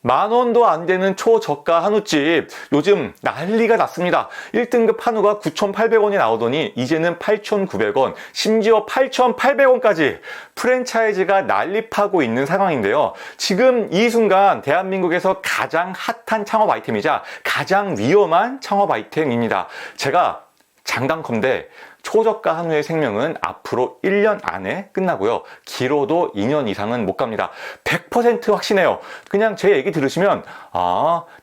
10,000원도 안 되는 초저가 한우집 요즘 난리가 났습니다. 1등급 한우가 9,800원이 나오더니 이제는 8,900원, 심지어 8,800원까지 프랜차이즈가 난립하고 있는 상황인데요. 지금 이 순간 대한민국에서 가장 핫한 창업 아이템이자 가장 위험한 창업 아이템입니다. 제가 장담컨대 초저가 한우의 생명은 앞으로 1년 안에 끝나고요. 길어도 2년 이상은 못 갑니다. 100% 확신해요. 그냥 제 얘기 들으시면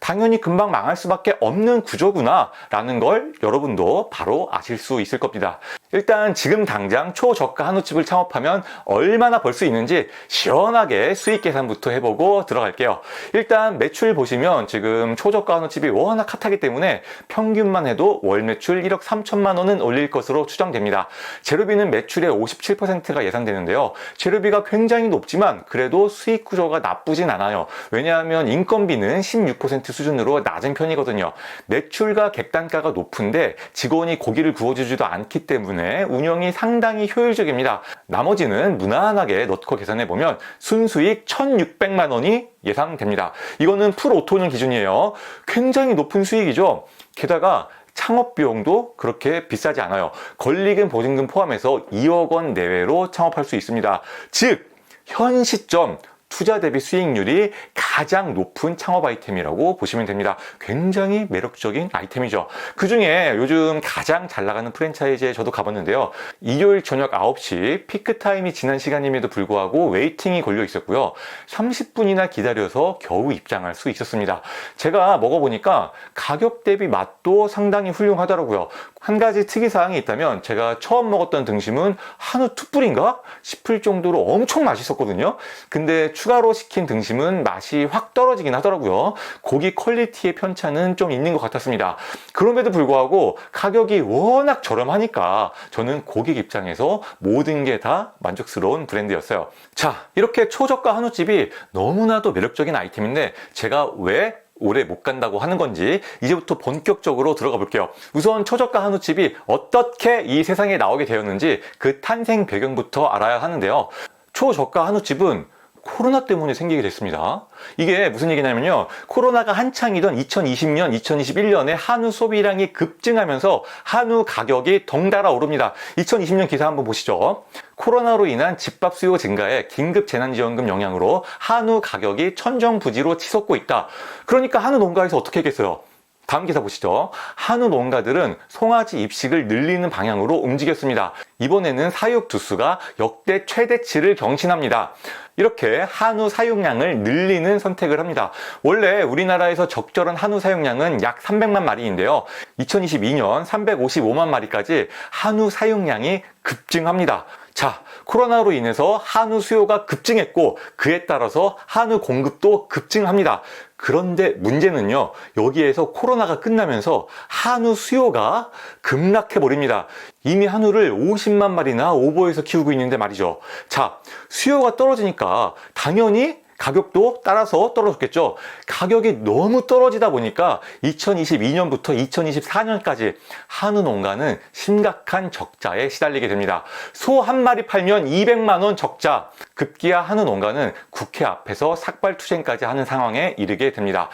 당연히 금방 망할 수밖에 없는 구조구나 라는 걸 여러분도 바로 아실 수 있을 겁니다. 일단 지금 당장 초저가 한우집을 창업하면 얼마나 벌 수 있는지 시원하게 수익 계산부터 해보고 들어갈게요. 일단 매출 보시면 지금 초저가 한우집이 워낙 핫하기 때문에 평균만 해도 월 매출 1억 3천만 원은 올릴 것으로 추정됩니다. 재료비는 매출의 57%가 예상되는데요. 재료비가 굉장히 높지만 그래도 수익 구조가 나쁘진 않아요. 왜냐하면 인건비는 16% 수준으로 낮은 편이거든요. 매출과 객단가가 높은데 직원이 고기를 구워주지도 않기 때문에 운영이 상당히 효율적입니다. 나머지는 무난하게 넣고 계산해보면 순수익 1,600만 원이 예상됩니다. 이거는 풀 오토는 기준이에요. 굉장히 높은 수익이죠. 게다가 창업 비용도 그렇게 비싸지 않아요. 권리금, 보증금 포함해서 2억 원 내외로 창업할 수 있습니다. 즉, 현 시점 투자 대비 수익률이 가장 높은 창업 아이템이라고 보시면 됩니다. 굉장히 매력적인 아이템이죠. 그 중에 요즘 가장 잘 나가는 프랜차이즈에 저도 가봤는데요. 일요일 저녁 9시 피크타임이 지난 시간임에도 불구하고 웨이팅이 걸려 있었고요. 30분이나 기다려서 겨우 입장할 수 있었습니다. 제가 먹어보니까 가격 대비 맛도 상당히 훌륭하더라고요. 한 가지 특이사항이 있다면 제가 처음 먹었던 등심은 한우 툭불인가 싶을 정도로 엄청 맛있었거든요. 근데 추가로 시킨 등심은 맛이 확 떨어지긴 하더라고요. 고기 퀄리티의 편차는 좀 있는 것 같았습니다. 그럼에도 불구하고 가격이 워낙 저렴하니까 저는 고객 입장에서 모든 게 다 만족스러운 브랜드였어요. 자, 이렇게 초저가 한우집이 너무나도 매력적인 아이템인데 제가 왜 오래 못 간다고 하는 건지 이제부터 본격적으로 들어가 볼게요. 우선 초저가 한우집이 어떻게 이 세상에 나오게 되었는지 그 탄생 배경부터 알아야 하는데요. 초저가 한우집은 코로나 때문에 생기게 됐습니다. 이게 무슨 얘기냐면요. 코로나가 한창이던 2020년, 2021년에 한우 소비량이 급증하면서 한우 가격이 덩달아 오릅니다. 2020년 기사 한번 보시죠. 코로나로 인한 집밥 수요 증가에 긴급 재난지원금 영향으로 한우 가격이 천정부지로 치솟고 있다. 그러니까 한우 농가에서 어떻게 했겠어요? 다음 기사 보시죠. 한우 농가들은 송아지 입식을 늘리는 방향으로 움직였습니다. 이번에는 사육 두수가 역대 최대치를 경신합니다. 이렇게 한우 사육량을 늘리는 선택을 합니다. 원래 우리나라에서 적절한 한우 사육량은 약 300만 마리인데요. 2022년 355만 마리까지 한우 사육량이 급증합니다. 자, 코로나로 인해서 한우 수요가 급증했고 그에 따라서 한우 공급도 급증합니다. 그런데 문제는요, 여기에서 코로나가 끝나면서 한우 수요가 급락해버립니다. 이미 한우를 50만 마리나 오버해서 키우고 있는데 말이죠. 자, 수요가 떨어지니까 당연히 가격도 따라서 떨어졌겠죠. 가격이 너무 떨어지다 보니까 2022년부터 2024년까지 한우 농가는 심각한 적자에 시달리게 됩니다. 소 한 마리 팔면 200만 원 적자. 급기야 한우 농가는 국회 앞에서 삭발투쟁까지 하는 상황에 이르게 됩니다.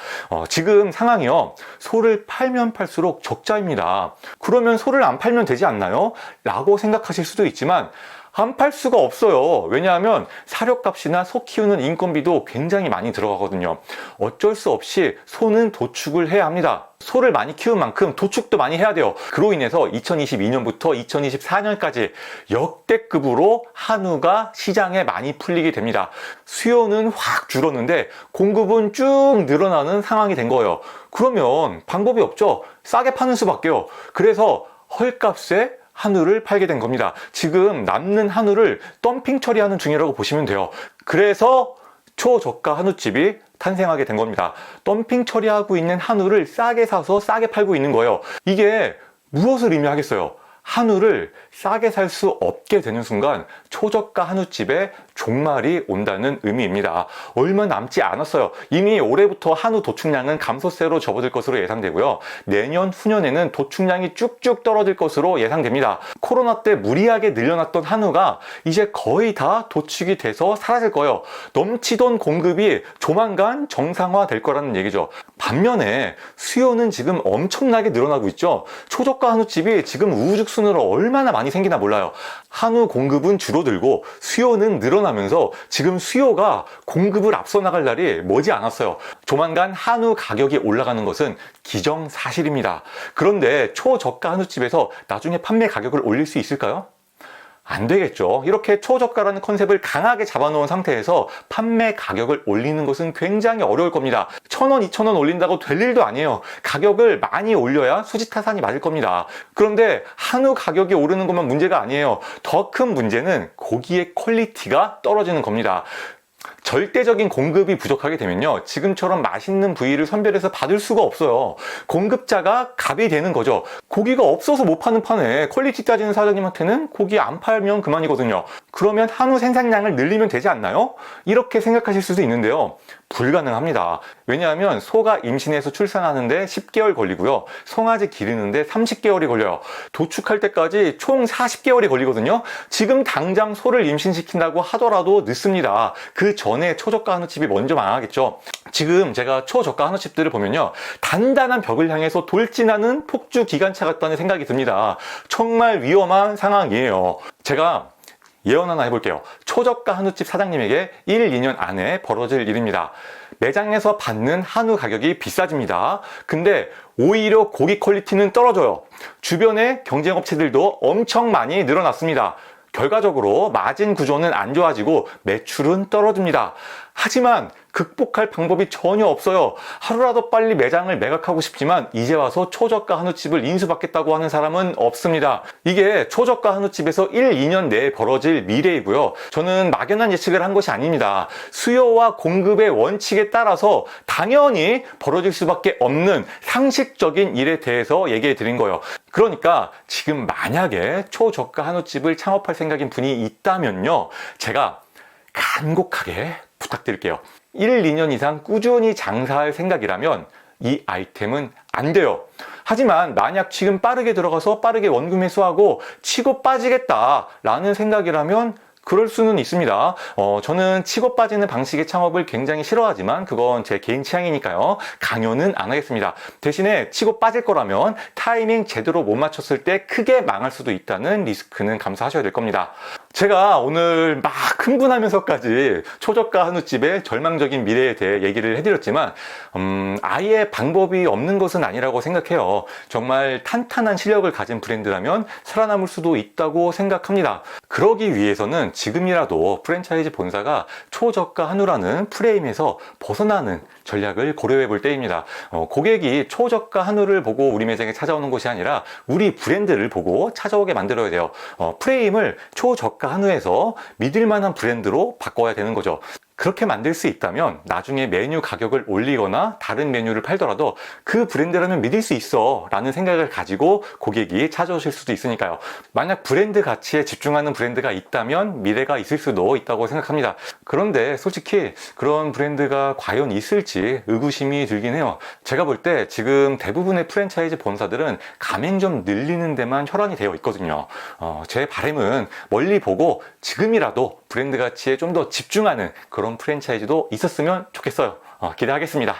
지금 상황이요. 소를 팔면 팔수록 적자입니다. 그러면 소를 안 팔면 되지 않나요? 라고 생각하실 수도 있지만 안 팔 수가 없어요. 왜냐하면 사료값이나 소 키우는 인건비도 굉장히 많이 들어가거든요. 어쩔 수 없이 소는 도축을 해야 합니다. 소를 많이 키운 만큼 도축도 많이 해야 돼요. 그로 인해서 2022년부터 2024년까지 역대급으로 한우가 시장에 많이 풀리게 됩니다. 수요는 확 줄었는데 공급은 쭉 늘어나는 상황이 된 거예요. 그러면 방법이 없죠. 싸게 파는 수밖에요. 그래서 헐값에 한우를 팔게 된 겁니다. 지금 남는 한우를 덤핑 처리하는 중이라고 보시면 돼요. 그래서 초저가 한우집이 탄생하게 된 겁니다. 덤핑 처리하고 있는 한우를 싸게 사서 싸게 팔고 있는 거예요. 이게 무엇을 의미하겠어요? 한우를 싸게 살 수 없게 되는 순간 초저가 한우집의 종말이 온다는 의미입니다. 얼마 남지 않았어요. 이미 올해부터 한우 도축량은 감소세로 접어들 것으로 예상되고요. 내년, 후년에는 도축량이 쭉쭉 떨어질 것으로 예상됩니다. 코로나 때 무리하게 늘려놨던 한우가 이제 거의 다 도축이 돼서 사라질 거예요. 넘치던 공급이 조만간 정상화될 거라는 얘기죠. 반면에 수요는 지금 엄청나게 늘어나고 있죠. 초저가 한우집이 지금 우후죽순으로 얼마나 많이 생기나 몰라요. 한우 공급은 줄어들고 수요는 늘어나면서 지금 수요가 공급을 앞서 나갈 날이 머지 않았어요. 조만간 한우 가격이 올라가는 것은 기정사실입니다. 그런데 초저가 한우집에서 나중에 판매 가격을 올릴 수 있을까요? 안 되겠죠. 이렇게 초저가라는 컨셉을 강하게 잡아놓은 상태에서 판매 가격을 올리는 것은 굉장히 어려울 겁니다. 1,000원, 2,000원 올린다고 될 일도 아니에요. 가격을 많이 올려야 수지타산이 맞을 겁니다. 그런데 한우 가격이 오르는 것만 문제가 아니에요. 더 큰 문제는 고기의 퀄리티가 떨어지는 겁니다. 절대적인 공급이 부족하게 되면요, 지금처럼 맛있는 부위를 선별해서 받을 수가 없어요. 공급자가 갑이 되는 거죠. 고기가 없어서 못 파는 판에 퀄리티 따지는 사장님한테는 고기 안 팔면 그만이거든요. 그러면 한우 생산량을 늘리면 되지 않나요? 이렇게 생각하실 수도 있는데요, 불가능합니다. 왜냐하면 소가 임신해서 출산하는데 10개월 걸리고요, 송아지 기르는데 30개월이 걸려요. 도축할 때까지 총 40개월이 걸리거든요. 지금 당장 소를 임신시킨다고 하더라도 늦습니다. 그 전에 초저가 한우집이 먼저 망하겠죠. 지금 제가 초저가 한우집들을 보면요, 단단한 벽을 향해서 돌진하는 폭주 기관차 같다는 생각이 듭니다. 정말 위험한 상황이에요. 제가 예언 하나 해볼게요. 초저가 한우집 사장님에게 1, 2년 안에 벌어질 일입니다. 매장에서 받는 한우 가격이 비싸집니다. 근데 오히려 고기 퀄리티는 떨어져요. 주변의 경쟁업체들도 엄청 많이 늘어났습니다. 결과적으로 마진 구조는 안 좋아지고 매출은 떨어집니다. 하지만 극복할 방법이 전혀 없어요. 하루라도 빨리 매장을 매각하고 싶지만 이제 와서 초저가 한우집을 인수받겠다고 하는 사람은 없습니다. 이게 초저가 한우집에서 1, 2년 내에 벌어질 미래이고요. 저는 막연한 예측을 한 것이 아닙니다. 수요와 공급의 원칙에 따라서 당연히 벌어질 수밖에 없는 상식적인 일에 대해서 얘기해 드린 거예요. 그러니까 지금 만약에 초저가 한우집을 창업할 생각인 분이 있다면요, 제가 간곡하게 부탁드릴게요. 1, 2년 이상 꾸준히 장사할 생각이라면 이 아이템은 안 돼요. 하지만 만약 지금 빠르게 들어가서 빠르게 원금 회수하고 치고 빠지겠다라는 생각이라면 그럴 수는 있습니다. 저는 치고 빠지는 방식의 창업을 굉장히 싫어하지만 그건 제 개인 취향이니까요, 강요는 안 하겠습니다. 대신에 치고 빠질 거라면 타이밍 제대로 못 맞췄을 때 크게 망할 수도 있다는 리스크는 감수하셔야 될 겁니다. 제가 오늘 막 흥분하면서까지 초저가 한우집의 절망적인 미래에 대해 얘기를 해드렸지만 아예 방법이 없는 것은 아니라고 생각해요. 정말 탄탄한 실력을 가진 브랜드라면 살아남을 수도 있다고 생각합니다. 그러기 위해서는 지금이라도 프랜차이즈 본사가 초저가 한우라는 프레임에서 벗어나는 전략을 고려해 볼 때입니다. 고객이 초저가 한우를 보고 우리 매장에 찾아오는 것이 아니라 우리 브랜드를 보고 찾아오게 만들어야 돼요. 프레임을 초저가 한우에서 믿을 만한 브랜드로 바꿔야 되는 거죠. 그렇게 만들 수 있다면 나중에 메뉴 가격을 올리거나 다른 메뉴를 팔더라도 그 브랜드라면 믿을 수 있어 라는 생각을 가지고 고객이 찾아오실 수도 있으니까요. 만약 브랜드 가치에 집중하는 브랜드가 있다면 미래가 있을 수도 있다고 생각합니다. 그런데 솔직히 그런 브랜드가 과연 있을지 의구심이 들긴 해요. 제가 볼 때 지금 대부분의 프랜차이즈 본사들은 가맹점 늘리는 데만 혈안이 되어 있거든요. 제 바람은 멀리 보고 지금이라도 브랜드 가치에 좀 더 집중하는 그런 프랜차이즈도 있었으면 좋겠어요. 기대하겠습니다.